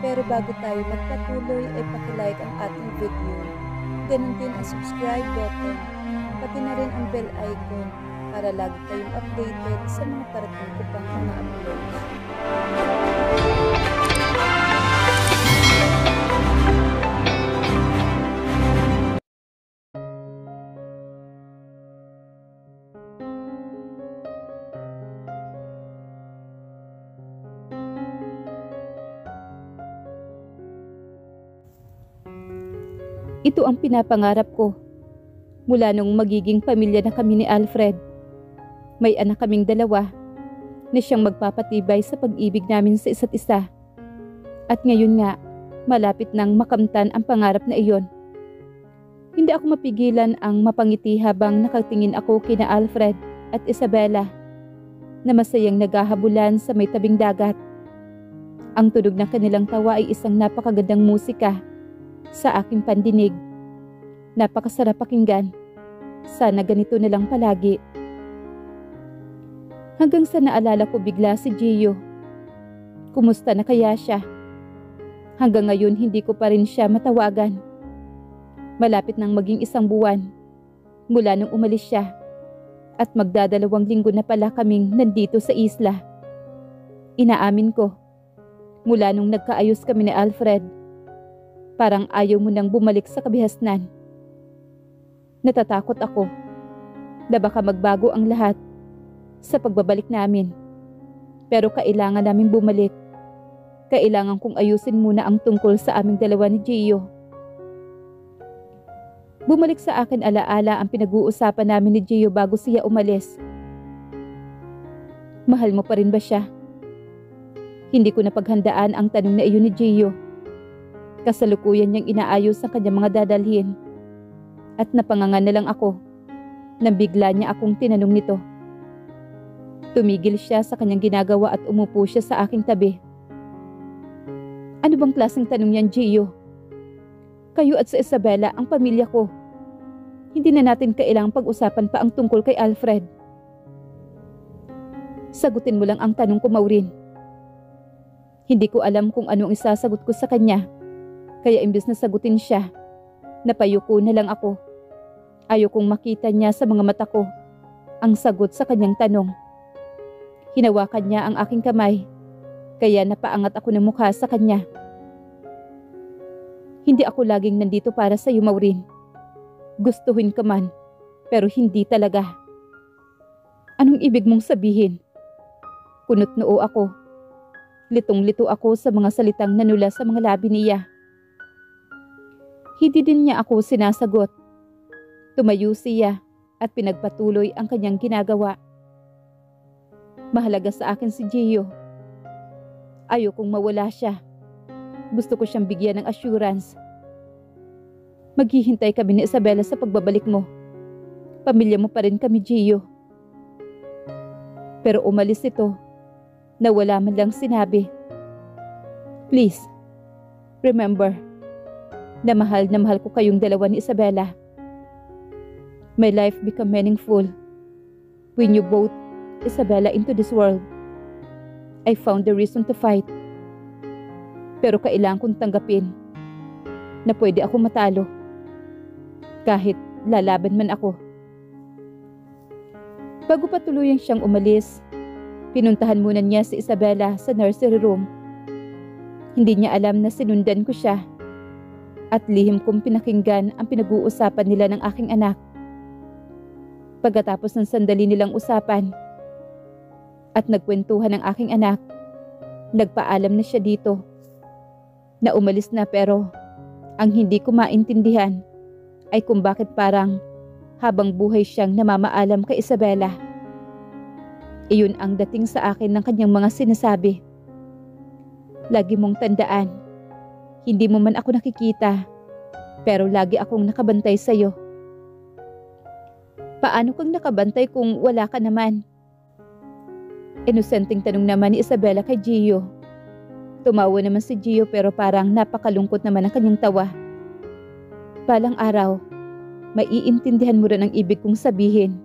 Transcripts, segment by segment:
Pero bago tayo magpatuloy ay pakilike ang ating video. Ganun din ang subscribe button, pati na rin ang bell icon para lagi kayong updated sa mga parating ko pang mga uploads. Ito ang pinapangarap ko mula nung magiging pamilya na kami ni Alfred. May anak kaming dalawa na siyang magpapatibay sa pag-ibig namin sa isa't isa. At ngayon nga, malapit nang makamtan ang pangarap na iyon. Hindi ako mapigilan ang mapangiti habang nakatingin ako kina Alfred at Isabela na masayang naghahabulan sa may tabing dagat. Ang tunog ng kanilang tawa ay isang napakagandang musika sa aking pandinig. Napakasarap pakinggan. Sana ganito na lang palagi. Hanggang sa naalala ko bigla si Gio. Kumusta na kaya siya? Hanggang ngayon hindi ko pa rin siya matawagan. Malapit nang maging 1 buwan mula nung umalis siya at magdadalawang linggo na pala kaming nandito sa isla. Inaamin ko, mula nung nagkaayos kami ni Alfred, parang ayaw mo nang bumalik sa kabihasnan. Natatakot ako na baka magbago ang lahat sa pagbabalik namin. Pero kailangan namin bumalik. Kailangan kong ayusin muna ang tungkol sa aming dalawa ni Gio. Bumalik sa akin alaala ang pinag-uusapan namin ni Gio bago siya umalis. Mahal mo pa rin ba siya? Hindi ko napaghandaan ang tanong na iyon ni Gio. Kasalukuyan niyang inaayos ang kanyang mga dadalhin. At napangangan na lang ako nang bigla niya akong tinanong nito. Tumigil siya sa kanyang ginagawa at umupo siya sa aking tabi. Ano bang klaseng tanong yan, Gio? Kayo at sa Isabela ang pamilya ko. Hindi na natin kailangang pag-usapan pa ang tungkol kay Alfred. Sagutin mo lang ang tanong ko, Maureen. Hindi ko alam kung ano ang isasagot ko sa kanya. Kaya imbes na sagutin siya, napayuko na lang ako. Ayokong makita niya sa mga mata ko ang sagot sa kanyang tanong. Hinawakan niya ang aking kamay, kaya napaangat ako ng mukha sa kanya. Hindi ako laging nandito para sa iyo, Maureen. Gustuhin ka man, pero hindi talaga. Anong ibig mong sabihin? Kunot noo ako. Litong-lito ako sa mga salitang nanula sa mga labi niya. Hindi din niya ako sinasagot. Tumayo siya at pinagpatuloy ang kanyang ginagawa. Mahalaga sa akin si Gio. Ayokong mawala siya. Gusto ko siyang bigyan ng assurance. Maghihintay kami ni Isabela sa pagbabalik mo. Pamilya mo pa rin kami, Gio. Pero umalis ito na wala man lang sinabi. Please, remember na mahal ko kayong dalawa ni Isabela. My life become meaningful when you brought Isabela into this world. I found the reason to fight. Pero kailangan kong tanggapin na pwede ako matalo. Kahit lalaban man ako. Bago pa tuluyang siyang umalis, pinuntahan muna niya si Isabela sa nursery room. Hindi niya alam na sinundan ko siya. At lihim kong pinakinggan ang pinag-uusapan nila ng aking anak. Pagkatapos ng sandali nilang usapan at nagkwentuhan ng aking anak, nagpaalam na siya dito na umalis na, pero ang hindi ko maintindihan ay kung bakit parang habang buhay siyang namamaalam kay Isabela. Iyon ang dating sa akin ng kanyang mga sinasabi. Lagi mong tandaan, hindi mo man ako nakikita, pero lagi akong nakabantay sa'yo. Paano kang nakabantay kung wala ka naman? Inosenteng tanong naman ni Isabela kay Gio. Tumawa naman si Gio pero parang napakalungkot naman ang kanyang tawa. Balang araw, maiintindihan mo rin ang ibig kong sabihin.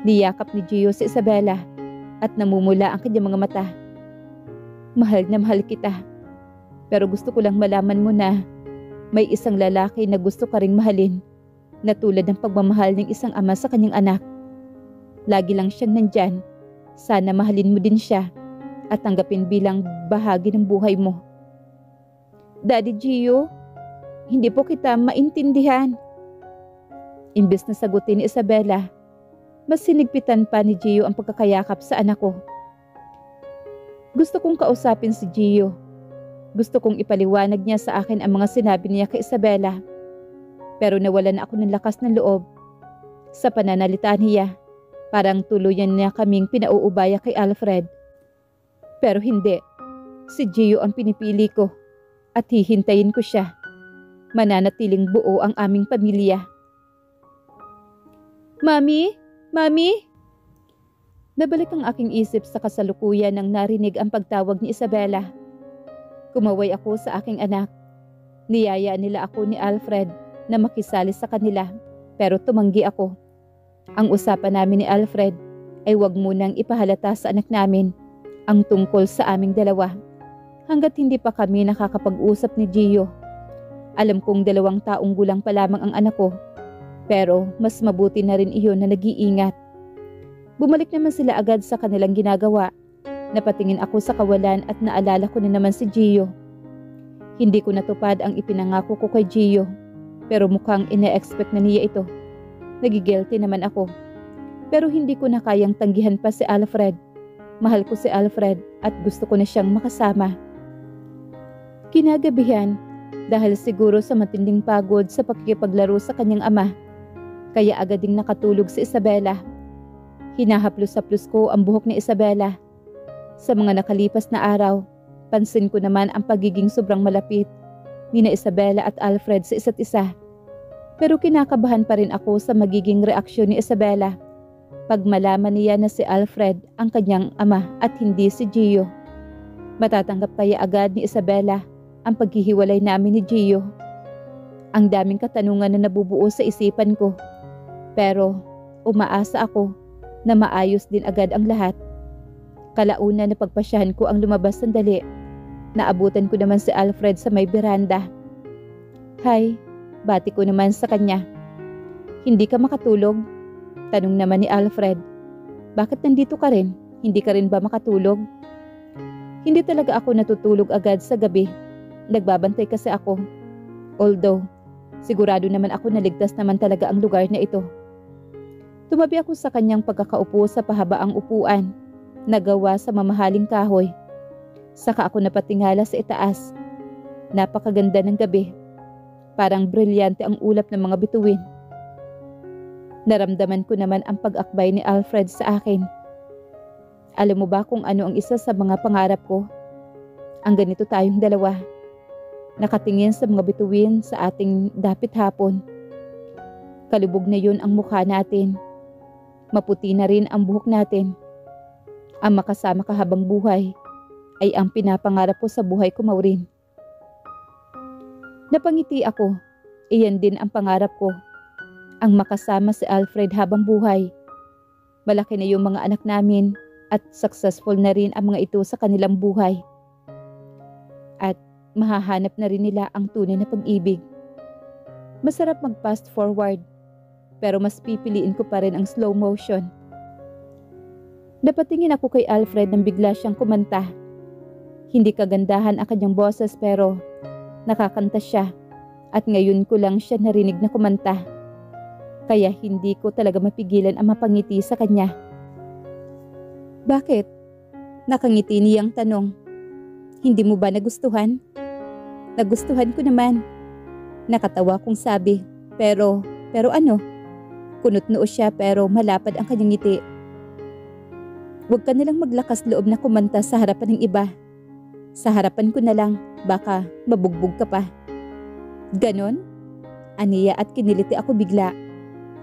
Niyakap ni Gio si Isabela at namumula ang kanyang mga mata. Mahal na mahal kita. Pero gusto ko lang malaman mo na may isang lalaki na gusto ka ring mahalin na tulad ng pagmamahal ng isang ama sa kanyang anak. Lagi lang siyang nandyan. Sana mahalin mo din siya at tanggapin bilang bahagi ng buhay mo. Daddy Gio, hindi po kita maintindihan. Imbes na sagutin ni Isabela, mas sinigpitan pa ni Gio ang pagkakayakap sa anak ko. Gusto kong kausapin si Gio. Gusto kong ipaliwanag niya sa akin ang mga sinabi niya kay Isabela. Pero nawalan ako ng lakas ng loob. Sa pananalita niya, parang tuluyan niya kaming pinauubaya kay Alfred. Pero hindi. Si Gio ang pinipili ko at hihintayin ko siya. Mananatiling buo ang aming pamilya. Mami? Mami? Nabalik ang aking isip sa kasalukuyan nang narinig ang pagtawag ni Isabela. Kumaway ako sa aking anak. Niyaya nila ako ni Alfred na makisali sa kanila, pero tumanggi ako. Ang usapan namin ni Alfred ay huwag munang ipahalata sa anak namin ang tungkol sa aming dalawa hanggat hindi pa kami nakakapag-usap ni Gio. Alam kong 2 taong gulang pa lamang ang anak ko, pero mas mabuti na rin iyon na nag-iingat. Bumalik naman sila agad sa kanilang ginagawa. Napatingin ako sa kawalan at naalala ko na naman si Gio. Hindi ko natupad ang ipinangako ko kay Gio, pero mukhang ine-expect na niya ito. Nagigilty naman ako. Pero hindi ko na kayang tanggihan pa si Alfred. Mahal ko si Alfred at gusto ko na siyang makasama. Kinagabihan, dahil siguro sa matinding pagod sa pakikipaglaro sa kanyang ama, kaya agad ding nakatulog si Isabela. Hinahaplos-haplos ko ang buhok ni Isabela. Sa mga nakalipas na araw, pansin ko naman ang pagiging sobrang malapit ni na Isabela at Alfred sa isa't isa. Pero kinakabahan pa rin ako sa magiging reaksyon ni Isabela pag malaman niya na si Alfred ang kanyang ama at hindi si Gio. Matatanggap kaya agad ni Isabela ang paghihiwalay namin ni Gio? Ang daming katanungan na nabubuo sa isipan ko. Pero umaasa ako na maayos din agad ang lahat. Kalauna na pagpasyahan ko ang lumabas sandali. Naabutan ko naman si Alfred sa may beranda. Hi, bati ko naman sa kanya. Hindi ka makatulog? Tanong naman ni Alfred. Bakit nandito ka rin? Hindi ka rin ba makatulog? Hindi talaga ako natutulog agad sa gabi. Nagbabantay kasi ako. Although, sigurado naman ako na ligtas naman talaga ang lugar na ito. Tumabi ako sa kanyang pagkakaupo sa pahabaang upuan na gawa sa mamahaling kahoy. Saka ako napatingala sa itaas. Napakaganda ng gabi. Parang brilyante ang ulap ng mga bituin. Naramdaman ko naman ang pag-akbay ni Alfred sa akin. Alam mo ba kung ano ang isa sa mga pangarap ko? Ang ganito tayong dalawa. Nakatingin sa mga bituin sa ating dapit hapon. Kalubog na yun ang mukha natin. Maputi na rin ang buhok natin. Ang makasama ka habang buhay ay ang pinapangarap ko sa buhay ko, Maureen. Napangiti ako. Iyan din ang pangarap ko. Ang makasama si Alfred habang buhay. Malaki na yung mga anak namin at successful na rin ang mga ito sa kanilang buhay. At mahahanap na rin nila ang tunay na pag-ibig. Masarap mag-fast forward, pero mas pipiliin ko pa rin ang slow motion. Napatingin ako kay Alfred nang bigla siyang kumanta. Hindi kagandahan ang kanyang boses pero nakakanta siya at ngayon ko lang siya narinig na kumanta. Kaya hindi ko talaga mapigilan ang mapangiti sa kanya. Bakit? Nakangiti niyang tanong. Hindi mo ba nagustuhan? Nagustuhan ko naman. Nakatawa kong sabi. Pero ano? Kunot-noo siya pero malapad ang kanyang ngiti. Huwag ka nalang maglakas loob na kumanta sa harapan ng iba. Sa harapan ko na lang, baka mabugbog ka pa. Ganon? Aniya at kiniliti ako bigla.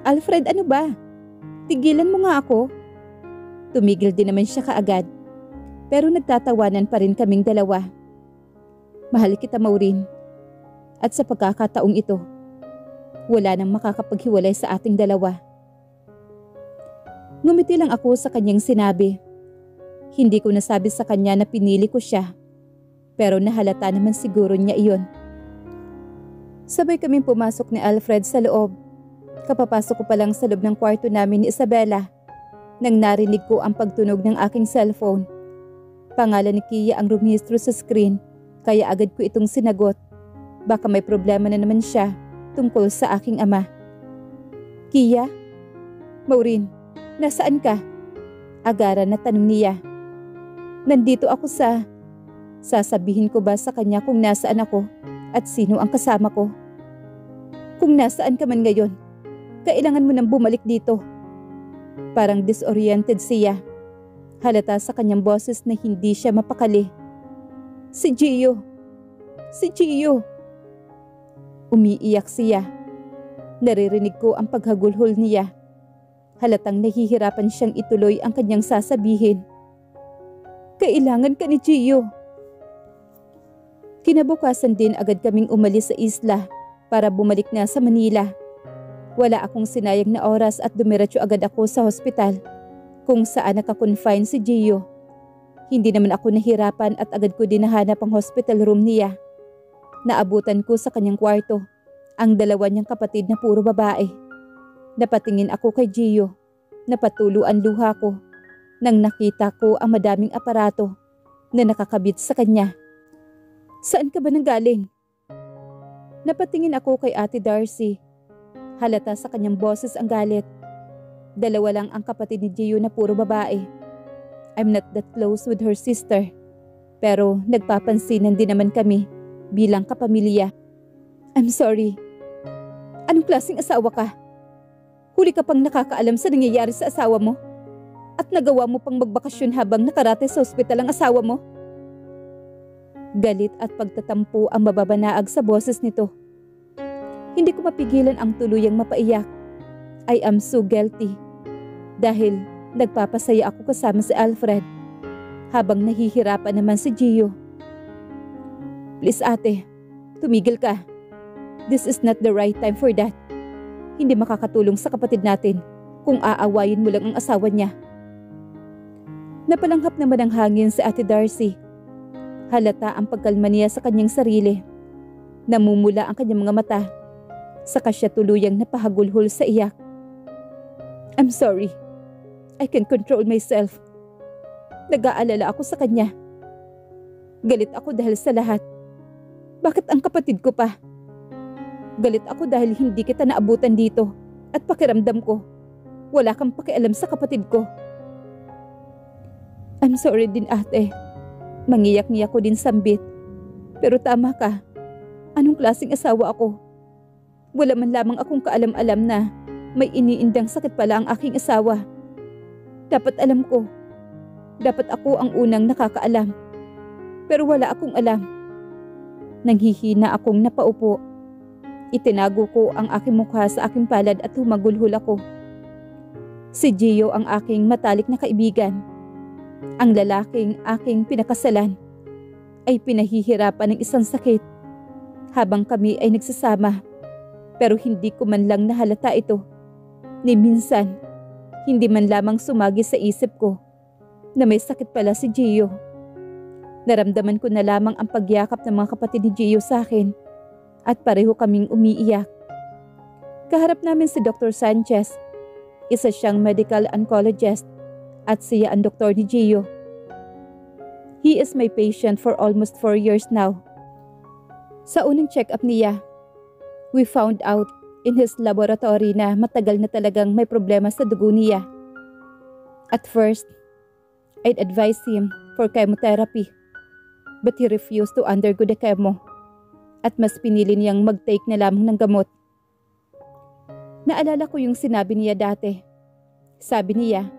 Alfred, ano ba? Tigilan mo nga ako. Tumigil din naman siya kaagad. Pero nagtatawanan pa rin kaming dalawa. Mahal kita, Maureen. At sa pagkakataong ito, wala nang makakapaghiwalay sa ating dalawa. Ngumiti lang ako sa kanyang sinabi. Hindi ko nasabi sa kanya na pinili ko siya. Pero nahalata naman siguro niya iyon. Sabay kaming pumasok ni Alfred sa loob. Kapapasok ko pa lang sa loob ng kwarto namin ni Isabela nang narinig ko ang pagtunog ng aking cellphone. Pangalan ni Kia ang rumihistro sa screen kaya agad ko itong sinagot. Baka may problema na naman siya tungkol sa aking ama. Kia? Maureen, nasaan ka? Agaran na tanong niya. Nandito ako sa... Sasabihin ko ba sa kanya kung nasaan ako at sino ang kasama ko? Kung nasaan ka man ngayon, kailangan mo nang bumalik dito. Parang disoriented siya. Halata sa kanyang boses na hindi siya mapakali. Si Gio! Si Gio! Umiiyak siya. Naririnig ko ang paghagulhol niya. Halatang nahihirapan siyang ituloy ang kanyang sasabihin. Kailangan ka ni Gio. Kinabukasan din agad kaming umalis sa isla para bumalik na sa Manila. Wala akong sinayang na oras at dumiretso agad ako sa hospital kung saan nakakonfine si Gio. Hindi naman ako nahirapan at agad ko din nahanap ang hospital room niya. Naabutan ko sa kanyang kwarto ang dalawa niyang kapatid na puro babae. Napatingin ako kay Gio. Napatulo ang luha ko nang nakita ko ang madaming aparato na nakakabit sa kanya. Saan ka ba nanggaling? Napatingin ako kay Ate Darcy. Halata sa kanyang boses ang galit. Dalawa lang ang kapatid ni Gio na puro babae. I'm not that close with her sister. Pero nagpapansinan din naman kami bilang kapamilya. I'm sorry. Anong klaseng asawa ka? Huli ka pang nakakaalam sa nangyayari sa asawa mo? At nagawa mo pang magbakasyon habang nakarate sa ospital ang asawa mo? Galit at pagtatampo ang mababanaag sa boses nito. Hindi ko mapigilan ang tuluyang mapaiyak. I am so guilty. Dahil nagpapasaya ako kasama si Alfred habang nahihirapan naman si Gio. Please ate, tumigil ka. This is not the right time for that. Hindi makakatulong sa kapatid natin kung aawayin mo lang ang asawa niya. Napalanghap naman ang hangin si Ate Darcy. Halata ang pagkalma niya sa kanyang sarili. Namumula ang kanyang mga mata. Saka siya tuluyang napahagulhol sa iyak. I'm sorry. I can't control myself. Nag-aalala ako sa kanya. Galit ako dahil sa lahat. Bakit ang kapatid ko pa? Galit ako dahil hindi kita naabutan dito at pakiramdam ko wala kang pakialam sa kapatid ko. I'm sorry din ate. Mangiyak-ngiyak ko din sambit. Pero tama ka. Anong klaseng asawa ako? Wala man lamang akong kaalam-alam na may iniindang sakit pala ang aking asawa. Dapat alam ko. Dapat ako ang unang nakakaalam. Pero wala akong alam. Nanghihina akong napaupo. Itinago ko ang aking mukha sa aking palad at humagulhol ako. Si Gio ang aking matalik na kaibigan. Ang lalaking aking pinakasalan ay pinahihirapan ng isang sakit habang kami ay nagsasama. Pero hindi ko man lang nahalata ito. Ni minsan, hindi man lamang sumagi sa isip ko na may sakit pala si Gio. Naramdaman ko na lamang ang pagyakap ng mga kapatid ni Gio sa akin at pareho kaming umiiyak. Kaharap namin si Dr. Sanchez. Isa siyang medical oncologist at siya ang doktor ni Gio. He is my patient for almost 4 years now. Sa unang check-up niya, we found out in his laboratory na matagal na talagang may problema sa dugo niya. At first, I'd advise him for chemotherapy, but he refused to undergo the chemo at mas pinili niyang mag-take na lamang ng gamot. Naalala ko yung sinabi niya dati. Sabi niya,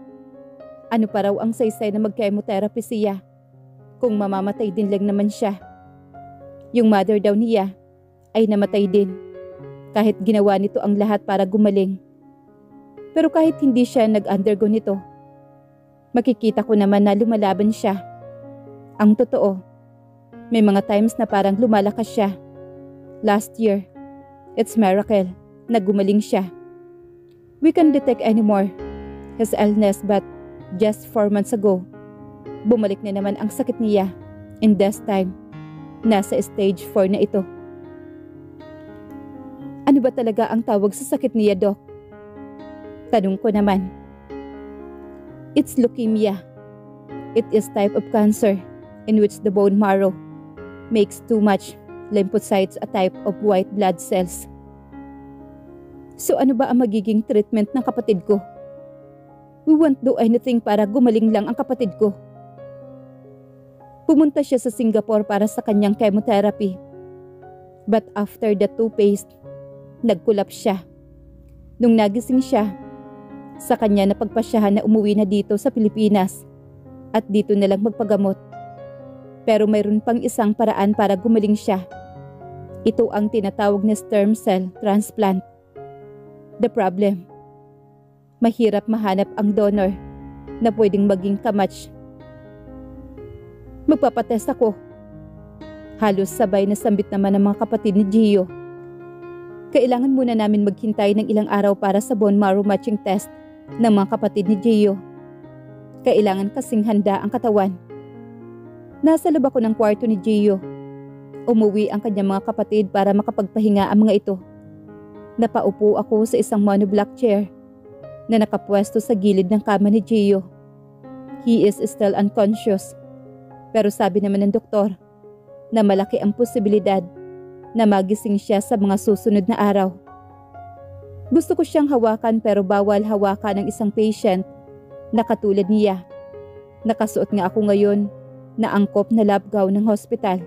ano pa raw ang saysay na mag-chemotherapy siya kung mamamatay din lang naman siya. Yung mother daw niya ay namatay din kahit ginawa nito ang lahat para gumaling. Pero kahit hindi siya nag-undergo nito, makikita ko naman na lumalaban siya. Ang totoo, may mga times na parang lumalakas siya. Last year, it's miracle na gumaling siya. We can't detect anymore his illness but just 4 months ago, bumalik na naman ang sakit niya in this time Nasa stage 4 na ito. Ano ba talaga ang tawag sa sakit niya, Doc? Tanong ko naman. It's leukemia. It is type of cancer in which the bone marrow makes too much lymphocytes, a type of white blood cells. So ano ba ang magiging treatment ng kapatid ko? We won't do anything para gumaling lang ang kapatid ko. Pumunta siya sa Singapore para sa kanyang chemotherapy. But after the toothpaste, nag-collapse siya. Nung nagising siya, sa kanya napagpasyahan na umuwi na dito sa Pilipinas at dito na lang magpagamot. Pero mayroon pang isang paraan para gumaling siya. Ito ang tinatawag na stem cell transplant. The problem, mahirap mahanap ang donor na pwedeng maging kamatch. Magpapatest ako. Halos sabay na sambit naman ng mga kapatid ni Gio. Kailangan muna namin maghintay ng ilang araw para sa bone marrow matching test ng mga kapatid ni Gio. Kailangan kasing handa ang katawan. Nasa loob ako ng kwarto ni Gio. Umuwi ang kanyang mga kapatid para makapagpahinga ang mga ito. Napaupo ako sa isang monoblock chair na nakapwesto sa gilid ng kama ni Gio. He is still unconscious. Pero sabi naman ng doktor na malaki ang posibilidad na magising siya sa mga susunod na araw. Gusto ko siyang hawakan pero bawal hawakan ng isang patient na katulad niya. Nakasuot nga ako ngayon na angkop na lab gown ng hospital.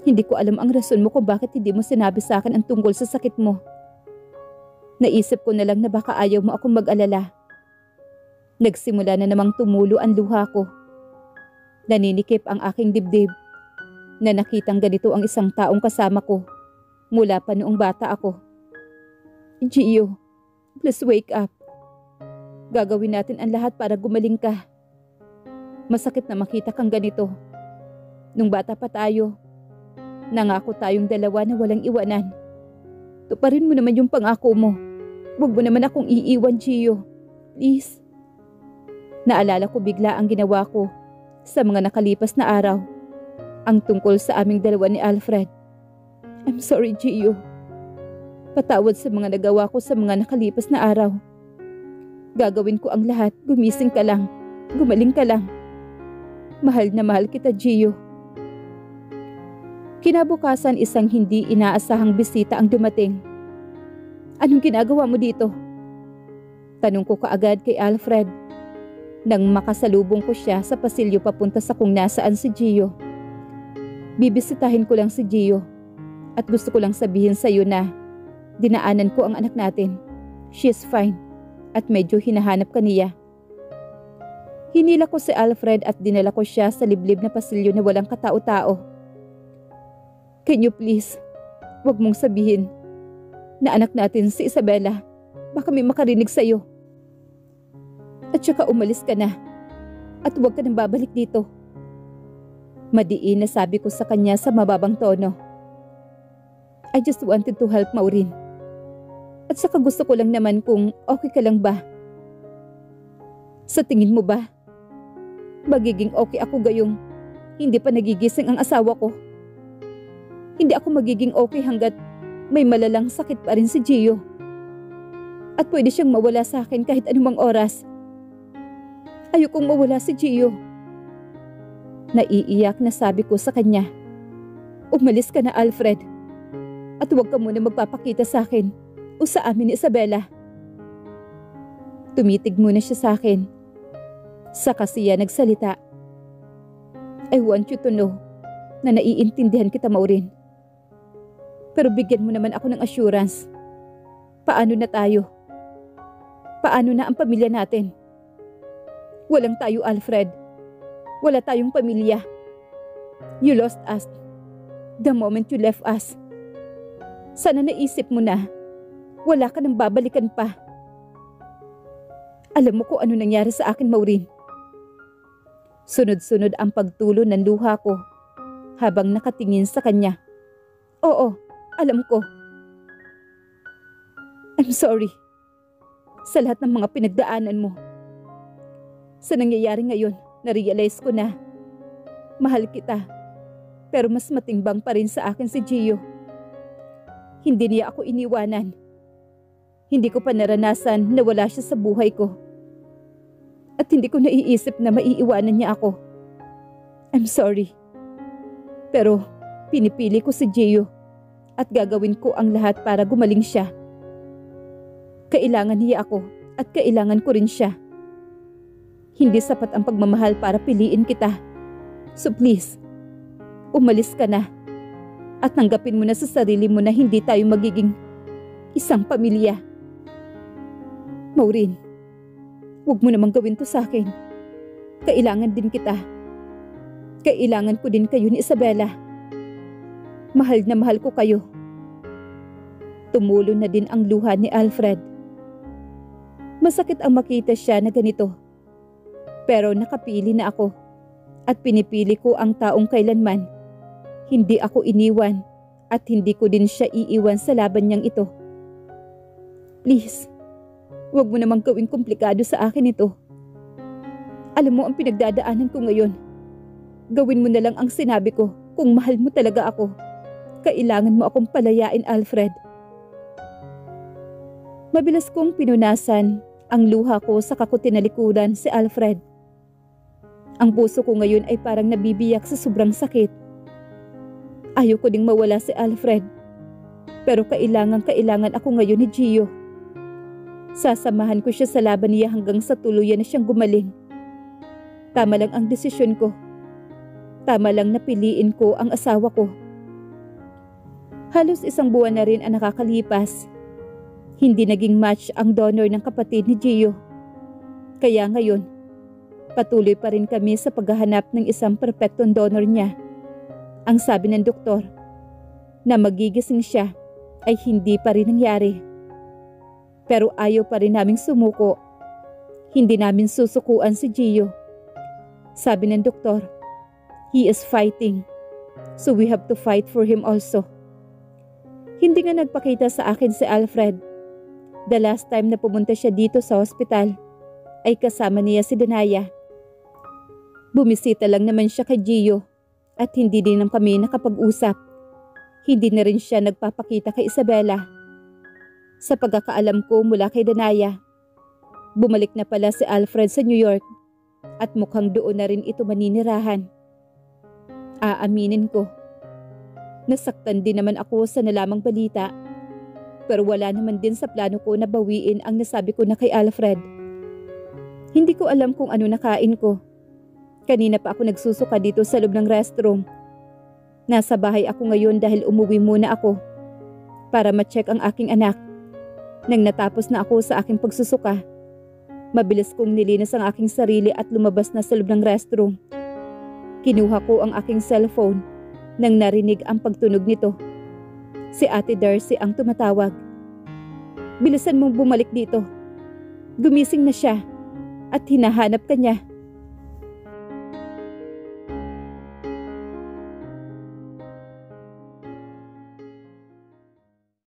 Hindi ko alam ang rason mo kung bakit hindi mo sinabi sa akin ang tungkol sa sakit mo. Naisip ko na lang na baka ayaw mo akong mag-alala. Nagsimula na namang tumulo ang luha ko. Naninikip ang aking dibdib na nakitang ganito ang isang taong kasama ko mula pa noong bata ako. Gio, please wake up. Gagawin natin ang lahat para gumaling ka. Masakit na makita kang ganito. Nung bata pa tayo, nangako tayong dalawa na walang iwanan. Tuparin mo naman yung pangako mo. Huwag mo naman akong iiwan, Gio. Please. Naalala ko bigla ang ginawa ko sa mga nakalipas na araw. Ang tungkol sa aming dalawa ni Alfred. I'm sorry, Gio. Patawad sa mga nagawa ko sa mga nakalipas na araw. Gagawin ko ang lahat. Gumising ka lang. Gumaling ka lang. Mahal na mahal kita, Gio. Kinabukasan isang hindi inaasahang bisita ang dumating. Anong ginagawa mo dito? Tanong ko kaagad kay Alfred. Nang makasalubong ko siya sa pasilyo papunta sa kung nasaan si Gio. Bibisitahin ko lang si Gio at gusto ko lang sabihin sa iyo na dinaanan ko ang anak natin. She is fine at medyo hinahanap ka niya. Hinila ko si Alfred at dinala ko siya sa liblib na pasilyo na walang katao-tao. Can you please, wag mong sabihin na anak natin si Isabela. Baka may makarinig sa iyo. At saka umalis ka na at huwag ka nang babalik dito. Madiin na sabi ko sa kanya sa mababang tono. I just wanted to help Maureen. At saka gusto ko lang naman kung okay ka lang ba. Sa tingin mo ba, magiging okay ako gayong hindi pa nagigising ang asawa ko? Hindi ako magiging okay hanggat may malalang sakit pa rin si Gio. At pwede siyang mawala sa akin kahit anumang oras. Ayokong mawala si Gio. Naiiyak na sabi ko sa kanya. Umalis ka na, Alfred. At huwag ka muna magpapakita sa akin o sa amin ni Isabela. Tumitig muna siya sa akin. Saka siya nagsalita. I want you to know na naiintindihan kita, Maureen. Pero bigyan mo naman ako ng assurance. Paano na tayo? Paano na ang pamilya natin? Walang tayo, Alfred. Wala tayong pamilya. You lost us the moment you left us. Sana naisip mo na wala ka nang babalikan pa. Alam mo kung ano nangyari sa akin, Maureen. Sunod-sunod ang pagtulo ng luha ko habang nakatingin sa kanya. Oo, alam ko. I'm sorry sa lahat ng mga pinagdaanan mo. Sa nangyayari ngayon, na-realize ko na mahal kita Pero mas matimbang pa rin sa akin si Gio. Hindi niya ako iniwanan. Hindi ko pa naranasan na wala siya sa buhay ko. At hindi ko naiisip na maiiwanan niya ako. I'm sorry. Pero pinipili ko si Gio at gagawin ko ang lahat para gumaling siya. Kailangan niya ako at kailangan ko rin siya. Hindi sapat ang pagmamahal para piliin kita. So please, umalis ka na at tanggapin mo na sa sarili mo na hindi tayo magiging isang pamilya. Maureen, huwag mo namang gawin to sa akin. Kailangan din kita. Kailangan ko din kayo ni Isabela. Mahal na mahal ko kayo. Tumulo na din ang luha ni Alfred. Masakit ang makita siya na ganito. Pero nakapili na ako at pinipili ko ang taong kailanman hindi ako iniwan at hindi ko din siya iiwan sa laban niyang ito. Please, huwag mo namang gawing komplikado sa akin ito. Alam mo ang pinagdadaanan ko ngayon. Gawin mo na lang ang sinabi ko kung mahal mo talaga ako. Kailangan mo akong palayain, Alfred. Mabilis kong pinunasan ang luha ko sa kakutinalikuran si Alfred. Ang puso ko ngayon ay parang nabibiyak sa sobrang sakit. Ayoko ding mawala si Alfred. Pero kailangan ako ngayon ni Gio. Sasamahan ko siya sa laban niya hanggang sa tuluyan na siyang gumaling. Tama lang ang desisyon ko. Tama lang na piliin ko ang asawa ko. Halos 1 buwan na rin ang nakakalipas. Hindi naging match ang donor ng kapatid ni Gio. Kaya ngayon, patuloy pa rin kami sa paghahanap ng isang perpektong donor niya. Ang sabi ng doktor, na magigising siya ay hindi pa rin nangyari. Pero ayaw pa rin naming sumuko. Hindi namin susukuan si Gio. Sabi ng doktor, he is fighting. So we have to fight for him also. Hindi nga nagpakita sa akin si Alfred. The last time na pumunta siya dito sa ospital ay kasama niya si Danaya. Bumisita lang naman siya kay Gio at hindi din kami nakapag-usap. Hindi na rin siya nagpapakita kay Isabela. Sa pagkakaalam ko mula kay Danaya, bumalik na pala si Alfred sa New York at mukhang doon na rin ito maninirahan. Aaminin ko, nasaktan din naman ako sa nalamang balita. Pero wala naman din sa plano ko na bawiin ang nasabi ko na kay Alfred. Hindi ko alam kung ano nakain ko. Kanina pa ako nagsusuka dito sa loob ng restroom. Nasa bahay ako ngayon dahil umuwi muna ako para ma-check ang aking anak. Nang natapos na ako sa aking pagsusuka, mabilis kong nilinis ang aking sarili at lumabas na sa loob ng restroom. Kinuha ko ang aking cellphone nang narinig ang pagtunog nito. Si Ate Darcy ang tumatawag. Bilisan mong bumalik dito. Gumising na siya at hinahanap ka niya.